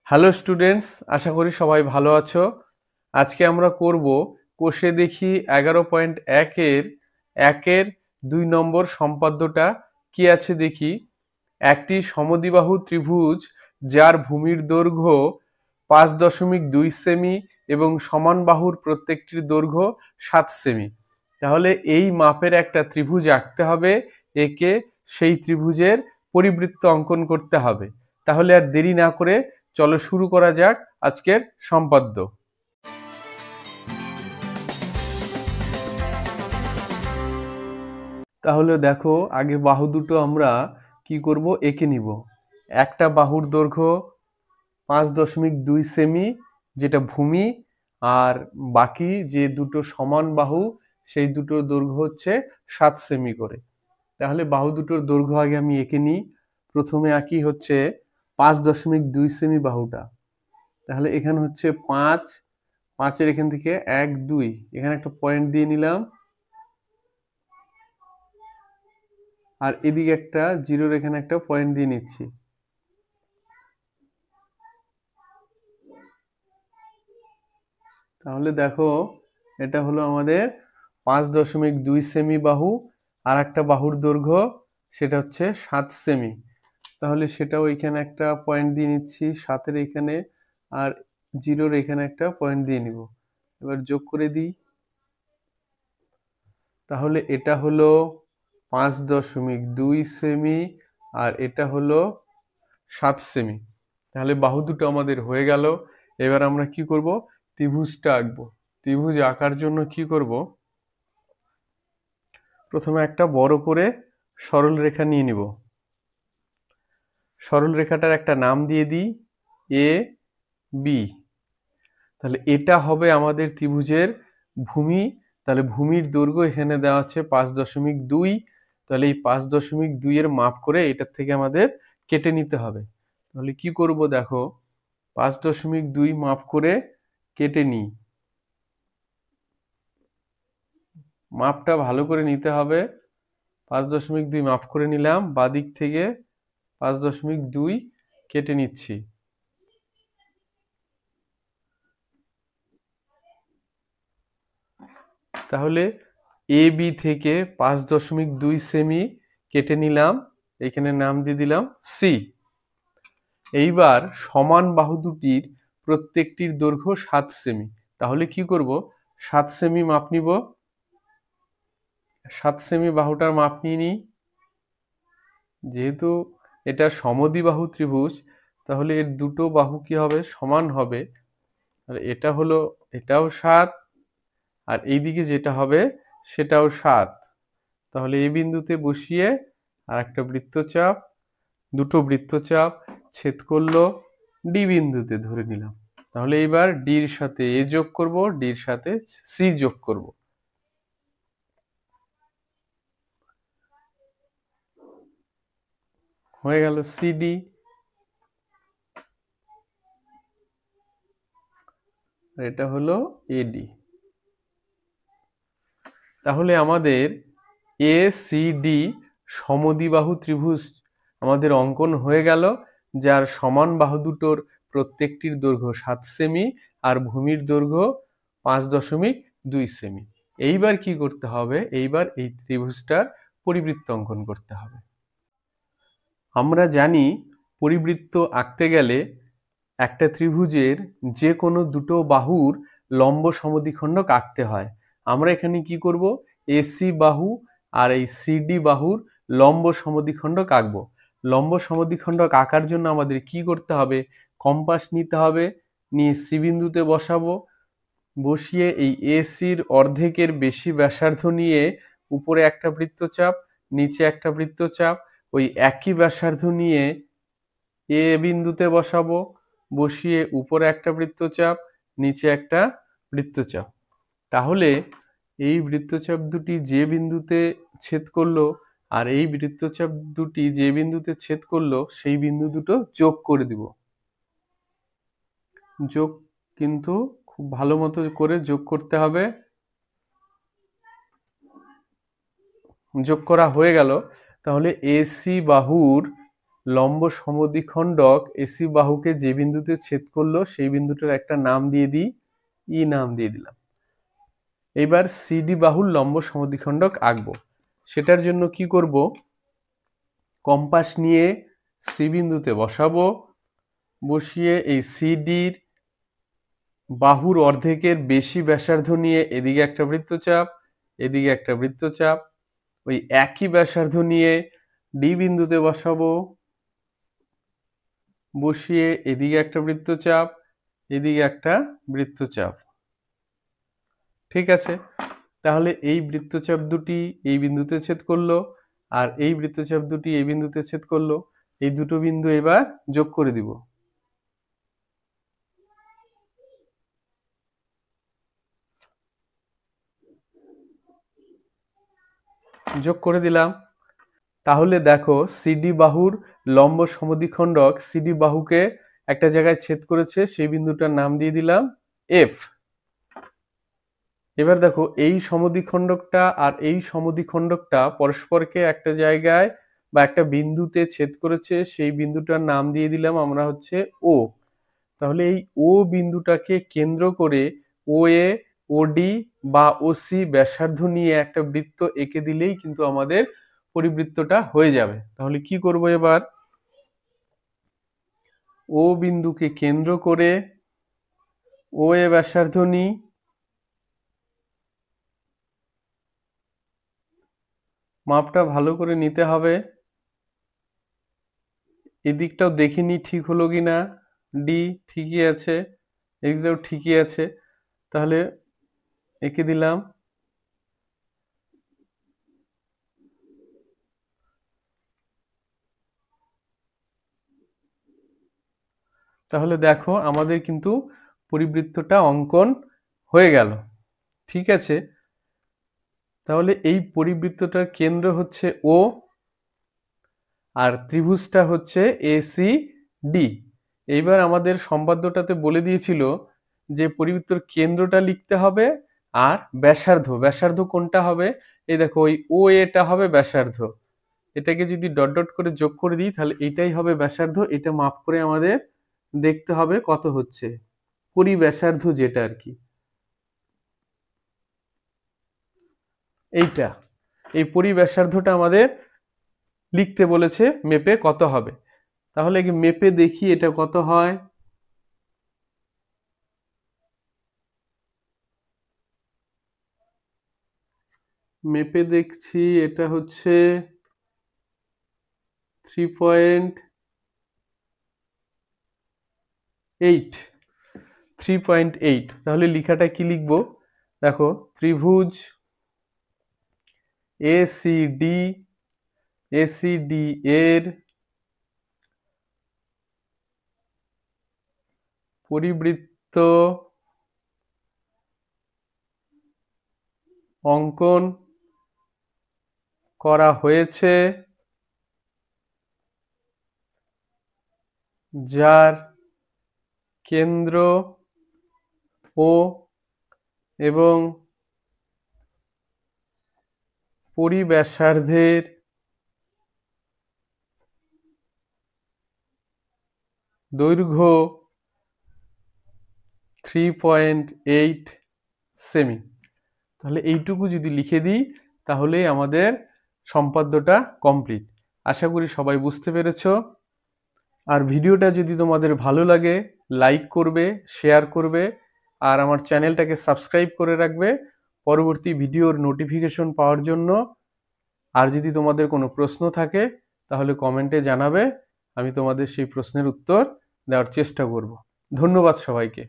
Hello students, আশা করি সবাই ভালো আছো। আজকে আমরা করব কোষে দেখি 11.1 একের 2 নম্বর সম্পাদ্যটা কি আছে দেখি। একটি সমদ্বিবাহু ত্রিভুজ যার ভূমির দৈর্ঘ্য 5.2 সেমি এবং সমান বাহুর প্রত্যেকটির দৈর্ঘ্য 7 সেমি। তাহলে এই মাপের একটা ত্রিভুজ আঁকতে হবে, একে সেই ত্রিভুজের পরিবৃত্ত অঙ্কন করতে হবে। তাহলে আর দেরি না করে চলো শুরু করা যাক আজকের সম্পাদ্য। তাহলে দেখো, আগে বাহু দুটো আমরা কি করব, এঁকে নিব। একটা বাহুর দৈর্ঘ্য 5.2 সেমি, যেটা ভূমি, আর বাকি যে দুটো সমান বাহু সেই দুটোর দৈর্ঘ্য হচ্ছে 7 সেমি করে। তাহলে বাহু দুটোর দৈর্ঘ্য আগে আমি এঁকে নিই। প্রথমে আঁকি হচ্ছে 5.2 সেমি বাহুটা। তাহলে এখানে হচ্ছে 5 এখান থেকে 1 2 এখানে একটা পয়েন্ট দিয়ে নিলাম, আর এদিকে একটা জিরোর এখানে একটা পয়েন্ট দিয়ে নিচ্ছি। তাহলে দেখো, এটা হলো আমাদের 5.2 সেমি বাহু, আর একটা বাহুর দৈর্ঘ্য সেটা হচ্ছে 7 সেমি। তাহলে সেটাও এখানে একটা পয়েন্ট দিয়ে নিচ্ছি 7-এর এখানে, আর জিরোর এখানে একটা পয়েন্ট দিয়ে নিব। এবার যোগ করে দিই। তাহলে এটা হলো 5.2 সেমি, আর এটা হলো 7 সেমি। তাহলে বাহু দুটো আমাদের হয়ে গেল। এবার আমরা কি করব, ত্রিভুজটা আঁকবো। ত্রিভুজ আঁকার জন্য কি করব, প্রথমে একটা বড় করে সরল রেখা নিয়ে নিব। সরল রেখাটার একটা নাম দিয়ে দিই এ বি। তাহলে এটা হবে আমাদের ত্রিভুজের ভূমি। তাহলে ভূমির দৈর্ঘ্য এখানে দেওয়া আছে 5.2। তাহলে এই 5.2 এর মাপ করে এটার থেকে আমাদের কেটে নিতে হবে। তাহলে কি করব, দেখো, 5.2 মাপ করে কেটে নিই। মাপটা ভালো করে নিতে হবে। 5.2 মাপ করে নিলাম, বাদিক থেকে 5.2 কেটে নিচ্ছি। তাহলে এ বি থেকে 5.2 সেমি কেটে নিলাম, এখানে নাম দিয়ে দিলাম সি। এইবার সমান বাহু দুটির প্রত্যেকটির দৈর্ঘ্য 7 সেমি। তাহলে কি করব, 7 সেমি মাপ নিব। 7 সেমি বাহুটার মাপ নিয়ে নিই। যেহেতু এটা সমদ্বিবাহু ত্রিভুজ, তাহলে এর দুটো বাহু কি হবে, সমান হবে। তাহলে এটা হলো, এটাও 7, আর এইদিকে যেটা হবে সেটাও 7। তাহলে এই বিন্দুতে বসিয়ে আর একটা বৃত্তচাপ, দুটো বৃত্তচাপ ছেদ করলো ডি বিন্দুতে ধরে নিলাম। তাহলে এইবার ডির সাথে এ যোগ করব, ডির সাথে সি যোগ করব। হয়ে গেল সিডি। এটা হলো এডি। তাহলে আমাদের এ সি ডি সমদ্বিবাহু ত্রিভুজ আমাদের অঙ্কন হয়ে গেল, যার সমান বাহু দুটোর প্রত্যেকটির দৈর্ঘ্য 7 সেমি আর ভূমির দৈর্ঘ্য 5.2 সেমি। এইবার কি করতে হবে, এইবার এই ত্রিভুজটার পরিবৃত্ত অঙ্কন করতে হবে। আমরা জানি পরিবৃত্ত আঁকতে গেলে একটা ত্রিভুজের যে কোনো দুটো বাহুর লম্ব সমদ্বিখণ্ডক আঁকতে হয়। আমরা এখানে কি করব, এসি বাহু আর এই সিডি বাহুর লম্ব সমদ্বিখণ্ডক আঁকবো। লম্ব সমদ্বিখণ্ডক আঁকার জন্য আমাদের কি করতে হবে, কম্পাস নিতে হবে, নিয়ে সি বিন্দুতে বসাবো। বসিয়ে এই এসির অর্ধেকের বেশি ব্যাসার্ধ নিয়ে উপরে একটা বৃত্তচাপ, নিচে একটা বৃত্তচাপ, ওই একই ব্যাসার্ধ নিয়ে এ বিন্দুতে বসাবো। বসিয়ে উপরে একটা বৃত্তচাপ, নিচে একটা বৃত্তচাপ। তাহলে এই বৃত্তচাপ দুটি যে বিন্দুতে ছেদ করলো আর এই বৃত্তচাপ দুটি যে বিন্দুতে ছেদ করলো সেই বিন্দু দুটো যোগ করে দিব। যোগ কিন্তু খুব ভালো মতো করে যোগ করতে হবে। যোগ করা হয়ে গেল। তাহলে এসি বাহুর লম্ব সমদ্বিখণ্ডক এসি বাহুকে যে বিন্দুতে ছেদ করলো সেই বিন্দুটার একটা নাম দিয়ে দিই, ই নাম দিয়ে দিলাম। এবার সিডি বাহুর লম্ব সমদ্বিখণ্ডক আঁকবো। সেটার জন্য কি করব, কম্পাস নিয়ে সি বিন্দুতে বসাবো, বসিয়ে এই সিডির বাহুর অর্ধেকের বেশি ব্যাসার্ধ নিয়ে এদিকে একটা বৃত্তচাপ, এদিকে একটা বৃত্তচাপ, ওই একই ব্যাসার্ধ নিয়ে ডি বিন্দুতে বসাবো, বসিয়ে এদিকে একটা বৃত্তচাপ, এদিকে একটা বৃত্তচাপ। ঠিক আছে, তাহলে এই বৃত্তচাপ দুটি এই বিন্দুতে ছেদ করলো, আর এই বৃত্তচাপ দুটি এই বিন্দুতে ছেদ করলো। এই দুটো বিন্দু এবার যোগ করে দিব। যোগ করে দিলাম। তাহলে দেখো সিডি বাহুর লম্ব সমদ্বিখণ্ডক সিডি বাহুকে একটা জায়গায় ছেদ করেছে, সেই বিন্দুটার নাম দিয়ে দিলাম এফ। এবার দেখো এই সমদ্বিখণ্ডকটা আর এই সমদ্বিখণ্ডকটা পরস্পরকে একটা জায়গায় বা একটা বিন্দুতে ছেদ করেছে, সেই বিন্দুটার নাম দিয়ে দিলাম আমরা হচ্ছে ও। তাহলে এই ও বিন্দুটাকে কেন্দ্র করে ও এ, ওডি বা ওসি ব্যাসার্ধ নিয়ে একটা বৃত্ত এঁকে দিলেই কিন্তু আমাদের পরিবৃত্তটা হয়ে যাবে। তাহলে কি করব, এবার ও বিন্দুকে কেন্দ্র করে ও এ ব্যাসার্ধ নিই, মাপটা ভালো করে নিতে হবে। এদিকটাও দেখে নিই ঠিক হলো কিনা, ডি ঠিকই আছে, এদিকটাও ঠিকই আছে। তাহলে এঁকে দিলাম। তাহলে দেখো আমাদের কিন্তু পরিবৃত্তটা অঙ্কন হয়ে গেল। ঠিক আছে, তাহলে এই পরিবৃত্তটার কেন্দ্র হচ্ছে ও, আর ত্রিভুজটা হচ্ছে এসি ডি। এইবার আমাদের সম্পাদ্যটাতে বলে দিয়েছিল যে পরিবৃত্তর কেন্দ্রটা লিখতে হবে আর ব্যাসার্ধ, ব্যাসার্ধ কোনটা হবে, এই দেখো ওই ও এটা হবে ব্যাসার্ধ। এটাকে যদি ডট ডট করে যোগ করে দিই তাহলে এটাই হবে ব্যাসার্ধ। এটা মাপ করে আমাদের দেখতে হবে কত হচ্ছে, পরিব্যাসার্ধ যেটা আর কি, এইটা, এই পরিব্যাসার্ধটা আমাদের লিখতে বলেছে মেপে কত হবে। তাহলে মেপে দেখি এটা কত হয়। মেপে দেখছি এটা হচ্ছে 3.8, 3.8। তাহলে লেখাটা কি লিখবো, দেখো ত্রিভুজ এসিডি, এসিডি এর পরিবৃত্ত অঙ্কন করা হয়েছে, যার কেন্দ্র ও এবং পরিব্যাসার্ধের দৈর্ঘ্য 3.8 সেমি। তাহলে এইটুকু যদি লিখে দিই তাহলে আমাদের সম্পাদ্যটা কমপ্লিট। আশা করি সবাই বুঝতে পেরেছো। আর ভিডিওটা যদি তোমাদের ভালো লাগে লাইক করবে, শেয়ার করবে, আর আমার চ্যানেলটাকে সাবস্ক্রাইব করে রাখবে পরবর্তী ভিডিওর নোটিফিকেশন পাওয়ার জন্য। আর যদি তোমাদের কোনো প্রশ্ন থাকে তাহলে কমেন্টে জানাবে, আমি তোমাদের সেই প্রশ্নের উত্তর দেওয়ার চেষ্টা করব। ধন্যবাদ সবাইকে।